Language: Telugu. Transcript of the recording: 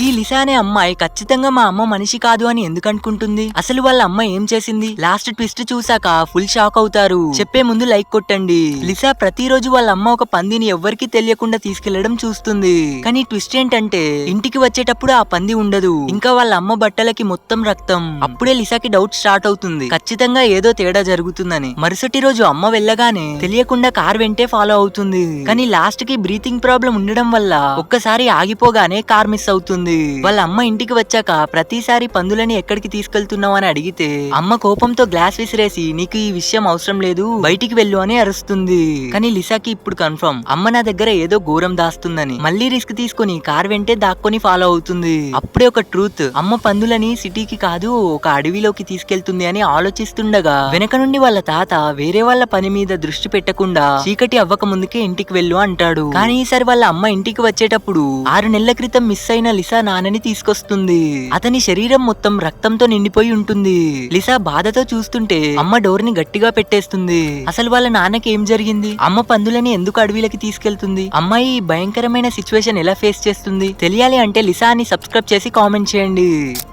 ఈ లిసా అనే అమ్మాయి ఖచ్చితంగా మా అమ్మ మనిషి కాదు అని ఎందుకు అనుకుంటుంది? అసలు వాళ్ళ అమ్మ ఏం చేసింది? లాస్ట్ ట్విస్ట్ చూసాక ఫుల్ షాక్ అవుతారు. చెప్పే ముందు లైక్ కొట్టండి. లిసా ప్రతిరోజు వాళ్ళ అమ్మ ఒక పందిని ఎవ్వరికీ తెలియకుండా తీసుకెళ్లడం చూస్తుంది. కానీ ట్విస్ట్ ఏంటంటే ఇంటికి వచ్చేటప్పుడు ఆ పంది ఉండదు. ఇంకా వాళ్ళ అమ్మ బట్టలకి మొత్తం రక్తం. అప్పుడే లిసాకి డౌట్ స్టార్ట్ అవుతుంది. ఖచ్చితంగా ఏదో తేడా జరుగుతుందని. మరుసటి రోజు అమ్మ వెళ్ళగానే తెలియకుండా కార్ వెంటే ఫాలో అవుతుంది. కానీ లాస్ట్ కి బ్రీతింగ్ ప్రాబ్లం ఉండడం వల్ల ఒక్కసారి ఆగిపోగానే కార్ మిస్ అవుతుంది. వాళ్ళ అమ్మ ఇంటికి వచ్చాక ప్రతిసారి పందులని ఎక్కడికి తీసుకెళ్తున్నావు అని అడిగితే అమ్మ కోపంతో గ్లాస్ విసిరేసి నీకు ఈ విషయం అవసరం లేదు, బయటికి వెళ్ళు అని అరుస్తుంది. కానీ లిసాకి ఇప్పుడు కన్ఫర్మ్ అమ్మ నా దగ్గర ఏదో ఘోరం దాస్తుందని. మళ్ళీ రిస్క్ తీసుకుని కార్ వెంటే దాక్కొని ఫాలో అవుతుంది. అప్పుడే ఒక ట్రూత్, అమ్మ పందులని సిటీకి కాదు ఒక అడవిలోకి తీసుకెళ్తుంది అని ఆలోచిస్తుండగా వెనక నుండి వాళ్ళ తాత వేరే వాళ్ళ పని మీద దృష్టి పెట్టకుండా చీకటి అవ్వక ముందుకే ఇంటికి వెళ్ళు అంటాడు. కానీ ఈసారి వాళ్ళ అమ్మ ఇంటికి వచ్చేటప్పుడు 6 నెలల క్రితం మిస్ అయిన లిసా నాన్నని తీసుకొస్తుంది. అతని శరీరం మొత్తం రక్తంతో నిండిపోయి ఉంటుంది. లిసా బాధతో చూస్తుంటే అమ్మ డోర్ ని గట్టిగా పెట్టేస్తుంది. అసలు వాళ్ళ నాన్నకి ఏం జరిగింది? అమ్మ పందులని ఎందుకు అడవిలకి తీసుకెళ్తుంది? అమ్మాయి ఈ భయంకరమైన సిచ్యువేషన్ ఎలా ఫేస్ చేస్తుంది? తెలియాలి అంటే లిసా అని సబ్స్క్రైబ్ చేసి కామెంట్ చేయండి.